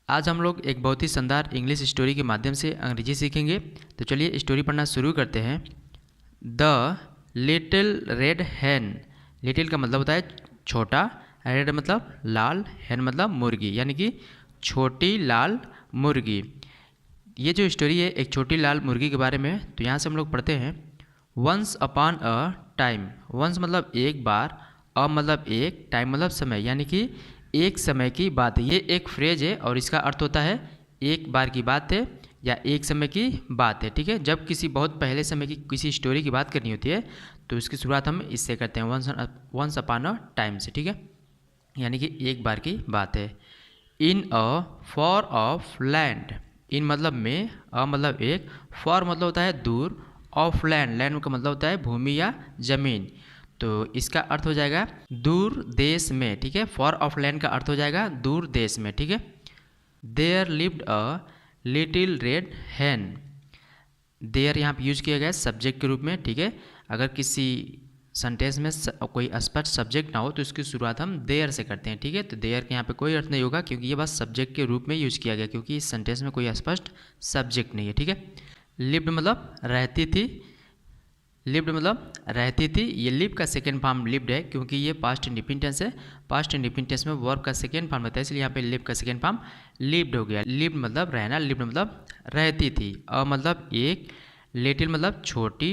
आज हम लोग एक बहुत ही शानदार इंग्लिश स्टोरी के माध्यम से अंग्रेजी सीखेंगे। तो चलिए स्टोरी पढ़ना शुरू करते हैं। The little red hen. Little का मतलब होता है छोटा, रेड मतलब लाल, हैन मतलब मुर्गी, यानी कि छोटी लाल मुर्गी। ये जो स्टोरी है एक छोटी लाल मुर्गी के बारे में है। तो यहाँ से हम लोग पढ़ते हैं। Once upon a time. Once मतलब एक बार, अ मतलब एक, टाइम मतलब समय, यानी कि एक समय की बात है। ये एक फ्रेज है और इसका अर्थ होता है एक बार की बात है या एक समय की बात है। ठीक है, जब किसी बहुत पहले समय की किसी स्टोरी की बात करनी होती है तो इसकी शुरुआत हम इससे करते हैं, वंस अपॉन अ टाइम से। ठीक है, यानी कि एक बार की बात है। इन अ फॉर ऑफ लैंड। इन मतलब में, अ मतलब एक, फॉर मतलब होता है दूर, ऑफ लैंड, लैंड का मतलब होता है भूमि या जमीन। तो इसका अर्थ हो जाएगा दूर देश में। ठीक है, फॉर ऑफ लैंड का अर्थ हो जाएगा दूर देश में। ठीक है, there lived a little red hen. There यहाँ पे यूज किया गया है सब्जेक्ट के रूप में। ठीक है, अगर किसी सेंटेंस में कोई स्पष्ट सब्जेक्ट ना हो तो इसकी शुरुआत हम देयर से करते हैं। ठीक है, तो देयर के यहाँ पे कोई अर्थ नहीं होगा क्योंकि ये बस सब्जेक्ट के रूप में यूज किया गया, क्योंकि इस सेंटेंस में कोई स्पष्ट सब्जेक्ट नहीं है। ठीक है, लिव्ड मतलब रहती थी, लिव्ड मतलब रहती थी। ये लिव का सेकेंड फॉर्म लिव्ड है क्योंकि ये पास्ट इंडिपेंडेंस है। पास्ट इंडिपेंडेंस में वर्ब का सेकेंड फॉर्म होता है, इसलिए यहाँ पे लिव का सेकेंड फॉर्म लिव्ड हो गया। लिव्ड मतलब रहना, लिव्ड मतलब रहती थी। अ मतलब एक, लिटिल मतलब छोटी,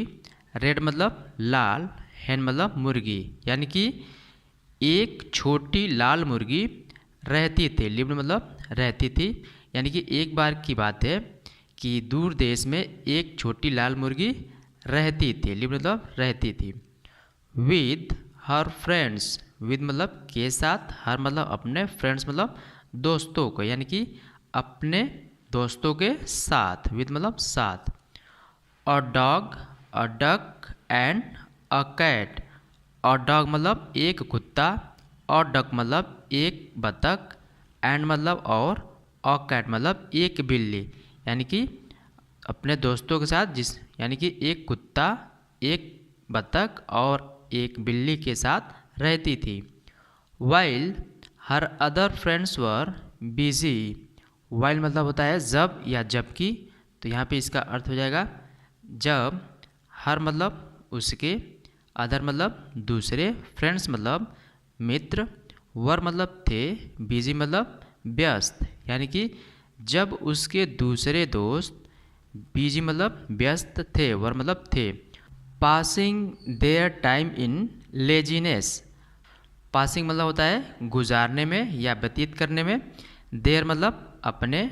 रेड मतलब लाल, हैन मतलब मुर्गी, यानी कि एक छोटी लाल मुर्गी रहती थी। लिव्ड मतलब रहती थी, यानी कि एक बार की बात है कि दूर देश में एक छोटी लाल मुर्गी रहती थी। लिव मतलब रहती थी। With her friends. विद मतलब के साथ, हर मतलब अपने, फ्रेंड्स मतलब दोस्तों को, यानी कि अपने दोस्तों के साथ। विद मतलब साथ। A dog, a duck and a cat. A dog मतलब एक कुत्ता, अ डक मतलब एक बतख, एंड मतलब और, अ कैट मतलब एक बिल्ली, यानी कि अपने दोस्तों के साथ, जिस यानी कि एक कुत्ता, एक बतख और एक बिल्ली के साथ रहती थी। While her other friends were busy. While मतलब होता है जब या जबकि, तो यहाँ पे इसका अर्थ हो जाएगा जब। हर मतलब उसके, अदर मतलब दूसरे, फ्रेंड्स मतलब मित्र, वर मतलब थे, बिजी मतलब व्यस्त, यानी कि जब उसके दूसरे दोस्त, बिजी मतलब व्यस्त थे, वर मतलब थे, passing their time in laziness. Passing मतलब होता है गुजारने में या व्यतीत करने में, देयर मतलब अपने,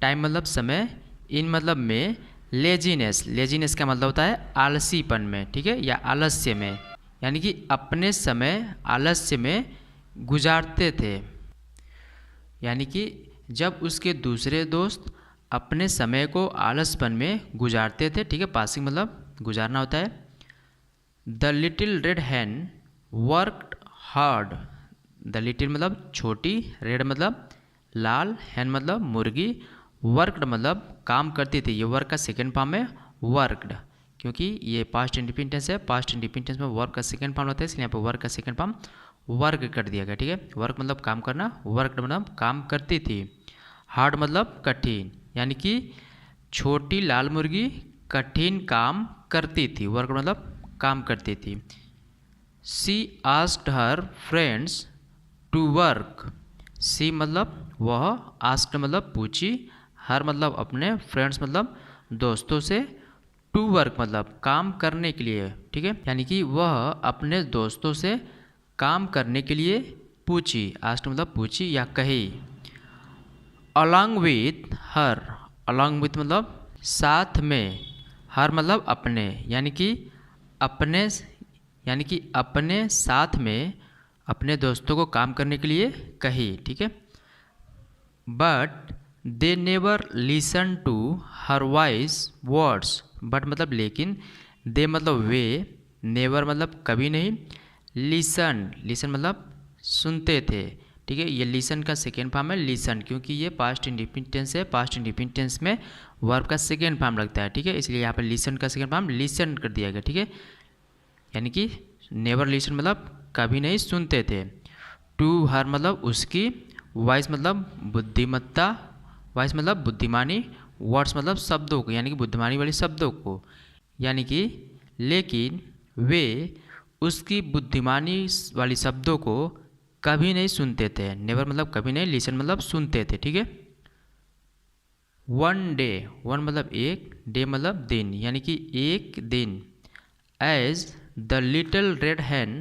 टाइम मतलब समय, इन मतलब में, लेजीनेस, लेजीनेस का मतलब होता है आलसीपन में। ठीक है, या आलस्य में, यानी कि अपने समय आलस्य में गुजारते थे। यानी कि जब उसके दूसरे दोस्त अपने समय को आलसपन में गुजारते थे। ठीक है, पासिंग मतलब गुजारना होता है। The little red hen worked hard. The little मतलब छोटी, रेड मतलब लाल, हैन मतलब मुर्गी, वर्कड मतलब काम करती थी। ये वर्क का सेकेंड फॉर्म है वर्कड, क्योंकि ये पास्ट इंडिपेंडेंस है। पास्ट इंडिपेंडेंस में वर्क का सेकेंड फॉर्म होता है, इसलिए यहाँ पर वर्क का सेकेंड फॉर्म वर्क कर दिया गया। ठीक है, वर्क मतलब काम करना, वर्कड मतलब काम करती थी, हार्ड मतलब कठिन, यानी कि छोटी लाल मुर्गी कठिन काम करती थी। वर्क मतलब काम करती थी। She asked her friends to work. She मतलब वह, आस्क्ड मतलब पूछी, हर मतलब अपने, फ्रेंड्स मतलब दोस्तों से, टू वर्क मतलब काम करने के लिए। ठीक है, यानी कि वह अपने दोस्तों से काम करने के लिए पूछी। आस्क्ड मतलब पूछी या कही। Along with her. Along with मतलब साथ में, हर मतलब अपने, यानी कि अपने, यानी कि अपने साथ में अपने दोस्तों को काम करने के लिए कही। ठीक है, but they never listen to her wise words. But मतलब लेकिन, दे मतलब वे, नेवर मतलब कभी नहीं, लिसन, लिसन मतलब सुनते थे। ठीक है, ये लिसन का सेकेंड फॉर्म है लिसन, क्योंकि ये पास्ट इंडिपेंडेंस है। पास्ट इंडिपेंडेंस में वर्ब का सेकेंड फॉर्म लगता है। ठीक है, इसलिए यहाँ पर लिसन का सेकेंड फॉर्म लिसन कर दिया गया। ठीक है, यानी कि नेवर लिसन मतलब कभी नहीं सुनते थे। टू हर मतलब उसकी, वाइस मतलब बुद्धिमत्ता, वाइस मतलब बुद्धिमानी, वर्ड्स मतलब शब्दों को, यानी कि बुद्धिमानी वाले शब्दों को, यानी कि लेकिन वे उसकी बुद्धिमानी वाली शब्दों को कभी नहीं सुनते थे। नेवर मतलब कभी नहीं, लिसन मतलब सुनते थे, ठीक है। वन डे, वन मतलब एक, डे मतलब दिन, यानी कि एक दिन। As the little red hen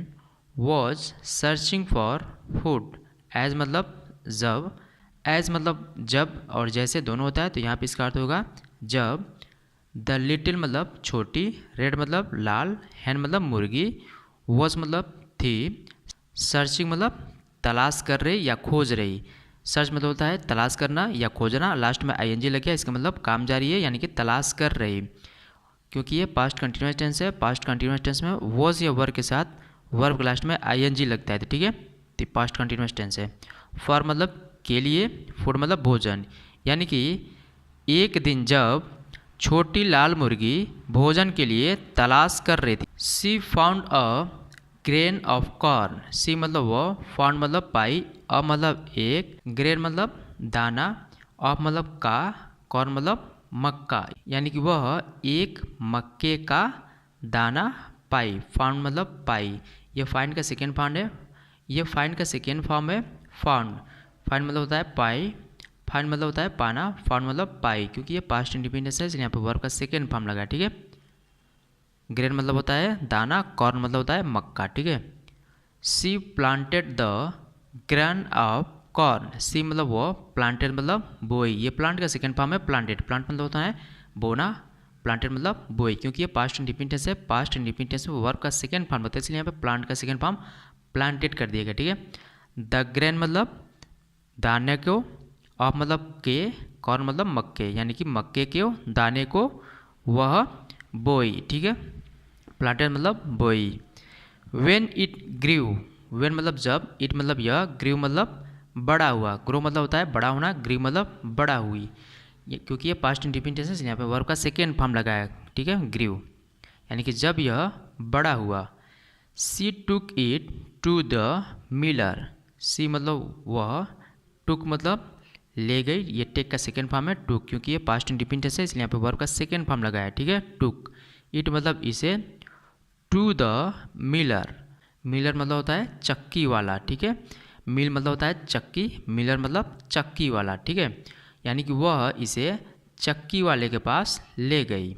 was searching for food, as मतलब जब, एज मतलब जब और जैसे दोनों होता है, तो यहाँ पे इसका अर्थ होगा जब। द लिटिल मतलब छोटी, रेड मतलब लाल, hen मतलब मुर्गी, वॉज मतलब थी, सर्चिंग मतलब तलाश कर रही या खोज रही। सर्च मतलब होता है तलाश करना या खोजना, लास्ट में आईएनजी लग गया, इसका मतलब काम जारी है, यानी कि तलाश कर रही। क्योंकि ये पास्ट कंटिन्यूअस टेंस है, पास्ट कंटिन्यूअस टेंस में वॉज या वर्ब के साथ वर्ब के लास्ट में आईएनजी लगता है, ठीक है, तो पास्ट कंटिन्यूअस टेंस है। फॉर मतलब के लिए, फूड मतलब भोजन, यानी कि एक दिन जब छोटी लाल मुर्गी भोजन के लिए तलाश कर रही थी। She found a grain of corn, she मतलब वह, फाउंड मतलब पाई, अ मतलब एक, ग्रेन मतलब दाना, ऑफ मतलब का, कॉर्न मतलब मक्का, यानी कि वह एक मक्के का दाना पाई। फाउंड मतलब पाई, ये फाइंड का सेकेंड फाउंड है, ये फाइंड का सेकेंड फॉर्म है फाउंड। फाइंड मतलब होता है पाई, फाइंड मतलब होता है पाना, फाउंड मतलब पाई, क्योंकि ये पास्ट इंडिपेंडेंस है इसलिए यहाँ पे वर्ब का सेकेंड फॉर्म लगा है, ठीक है। ग्रेन मतलब होता है दाना, कॉर्न मतलब होता है मक्का, ठीक है। She planted the grain of corn, she मतलब वो, प्लांटेड मतलब बोई, ये प्लांट का सेकेंड फॉर्म है प्लांटेड, प्लांट मतलब होता है बोना, प्लांटेड मतलब बोई, क्योंकि ये पास्ट इंडिपेंडेंस है, पास्ट इंडिपेंडेंस में वर्ब का सेकेंड फॉर्म होता है, इसलिए यहाँ पे प्लांट का सेकेंड फॉर्म प्लांटेड कर दिया गया, ठीक है। द ग्रेन मतलब दाने को, ऑफ मतलब के, कॉर्न मतलब मक्के, यानी कि मक्के के दाने को वह बोई, ठीक है, प्लांटेड मतलब बोई। वेन इट ग्रीव, वेन मतलब जब, इट मतलब यह, ग्रीव मतलब बड़ा हुआ, ग्रो मतलब होता है बड़ा होना, ग्रीव मतलब बड़ा हुई, क्योंकि ये पास्ट इंडिपेंडेंस है यहाँ पे वर्ब का सेकेंड फॉर्म लगा है, ठीक है, ग्रीव, यानी कि जब यह बड़ा हुआ। She took it to the miller, she मतलब वह, टुक मतलब ले गई, ये टेक का सेकेंड फॉर्म है टुक, क्योंकि ये पास्ट इंडिपेंडेंस है इसलिए यहाँ पे वर्ब का सेकेंड फॉर्म लगा है, ठीक है, टुक। इट मतलब इसे, टू द मिलर, मिलर मतलब होता है चक्की वाला, ठीक है, मिल मतलब होता है चक्की, मिलर मतलब चक्की वाला, ठीक है, यानी कि वह इसे चक्की वाले के पास ले गई।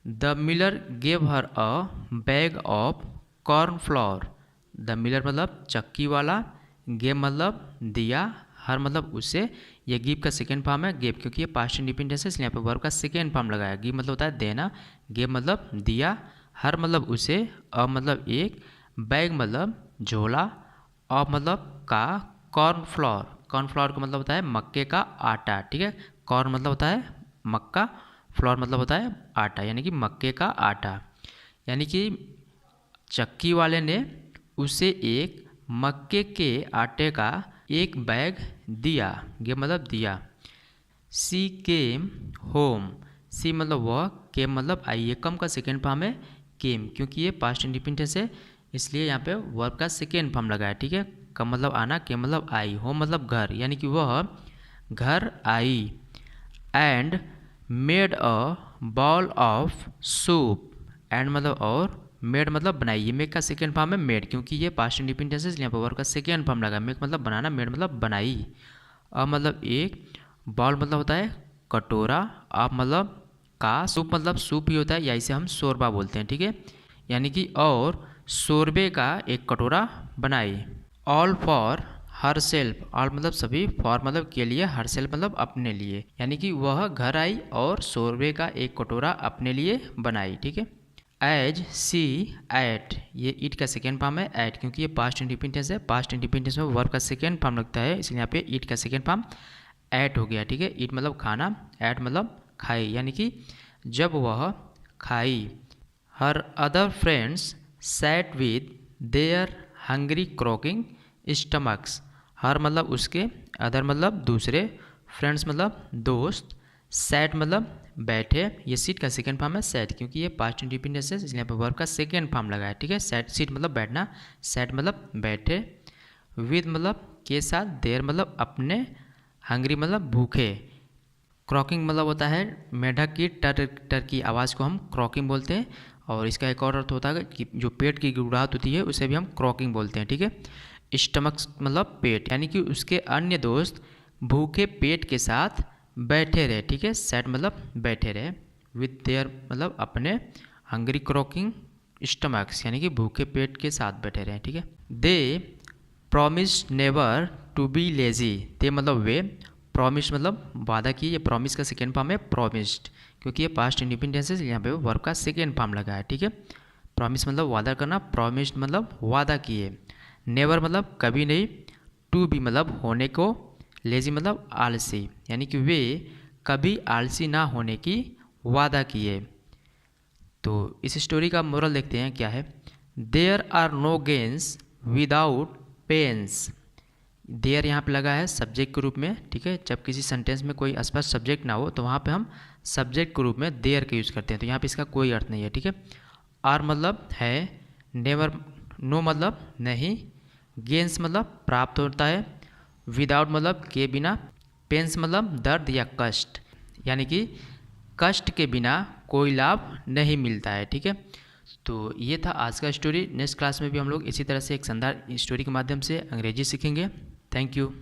The Miller gave her a bag of corn flour, the Miller मतलब चक्की वाला, गेव मतलब दिया, हर मतलब उसे, ये गिव का सेकेंड फॉर्म है गेव, क्योंकि ये पास्ट इंडिपेंडेंस है इसलिए यहाँ पे वर्ब का सेकेंड फॉर्म लगाया। गिव मतलब होता है देना, गेव मतलब दिया, हर मतलब उसे, अ मतलब एक, बैग मतलब झोला, ऑफ मतलब का, कॉर्न फ्लोर, कॉर्न फ्लोर का मतलब होता है मक्के का आटा, ठीक है, कॉर्न मतलब होता है मक्का, फ्लोर मतलब होता है आटा, यानी कि मक्के का आटा, यानी कि चक्की वाले ने उसे एक मक्के के आटे का एक बैग दिया, ये मतलब दिया। सी केम होम, सी मतलब वह, केम मतलब आई, ये कम का सेकेंड फॉर्म है केम, क्योंकि ये पास्ट इंडिपेंडेंस है इसलिए यहाँ पे वर्ब का सेकेंड फॉर्म लगा है, ठीक है। कम मतलब आना, केम मतलब आई, होम मतलब घर, यानी कि वह घर आई। And made a bowl of soup, and मतलब और, मेड मतलब बनाई, ये मेक का सेकेंड फॉर्म है मेड, क्योंकि ये पास्ट इंडिपेंडेंस है इसलिए यहाँ पर वर्ब का सेकेंड फॉर्म लगा, मेक मतलब बनाना, मेड मतलब बनाई। अब मतलब एक, बॉल मतलब होता है कटोरा, आप मतलब का, सूप मतलब सूप ही होता है या इसे हम शोरबा बोलते हैं, ठीक है, यानी कि और शोरबे का एक कटोरा बनाई। All for her self, all मतलब सभी, फॉर मतलब के लिए, हर सेल्फ मतलब अपने लिए, यानी कि वह घर आई और शोरबे का एक कटोरा अपने लिए बनाई, ठीक है। एज सी एट, ये इट का सेकेंड फॉर्म है एट, क्योंकि ये पास्ट इंडिपेंडेंस है, पास्ट इंडिपेंडेंस में वर्ब का सेकेंड फॉर्म लगता है इसलिए यहाँ पे इट का सेकेंड फॉर्म एट हो गया, ठीक है। इट मतलब खाना, एट मतलब खाई, यानी कि जब वह खाई। Her other friends sat with their hungry croaking stomachs, her मतलब उसके, अदर मतलब दूसरे, फ्रेंड्स मतलब दोस्त, सैट मतलब बैठे, ये सीट का सेकेंड फॉर्म है सैट, क्योंकि ये पास्ट इंडिपेंडेंस है इसलिए यहाँ पर वर्ब का सेकेंड फॉर्म लगा है, ठीक है। सैट, सीट मतलब बैठना, सैट मतलब बैठे, विद मतलब के साथ, देयर मतलब अपने, हंग्री मतलब भूखे, क्रॉकिंग मतलब होता है मेढक की टर टर की आवाज़ को हम क्रॉकिंग बोलते हैं। और इसका एक और अर्थ होता है कि जो पेट की गुड़गुड़ाहट होती है उसे भी हम क्रॉकिंग बोलते हैं, ठीक है। स्टमक मतलब पेट, यानी कि उसके अन्य दोस्त भूखे पेट के साथ बैठे रहे, ठीक है। सैट मतलब बैठे रहे, विथ देयर मतलब अपने, हंग्री क्रॉकिंग स्टमक्स यानी कि भूखे पेट के साथ बैठे रहे, ठीक है। They promised never to be lazy, they मतलब वे, प्रॉमिस मतलब वादा की, ये प्रॉमिस का सेकेंड फॉर्म है प्रॉमिस्ड, क्योंकि ये पास्ट इंडिपेंडेंस है, यहाँ पे वर्ब का सेकेंड फॉर्म लगा है, ठीक है। प्रॉमिस मतलब वादा करना, प्रॉमिस्ड मतलब वादा किए, नेवर मतलब कभी नहीं, टू बी मतलब होने को, लेजी मतलब आलसी, यानी कि वे कभी आलसी ना होने की वादा किए। तो इस स्टोरी का मोरल देखते हैं क्या है। There are no gains without pains, there यहाँ पे लगा है सब्जेक्ट के रूप में, ठीक है। जब किसी सेंटेंस में कोई स्पष्ट सब्जेक्ट ना हो तो वहाँ पे हम सब्जेक्ट के रूप में देयर का यूज़ करते हैं, तो यहाँ पे इसका कोई अर्थ नहीं है, ठीक है। आर मतलब है, नेवर, नो मतलब नहीं, गेन्स मतलब प्राप्त होता है, विदाउट मतलब के बिना, पेन्स मतलब दर्द या कष्ट, यानी कि कष्ट के बिना कोई लाभ नहीं मिलता है, ठीक है। तो ये था आज का स्टोरी। नेक्स्ट क्लास में भी हम लोग इसी तरह से एक शानदार स्टोरी के माध्यम से अंग्रेजी सीखेंगे। Thank you.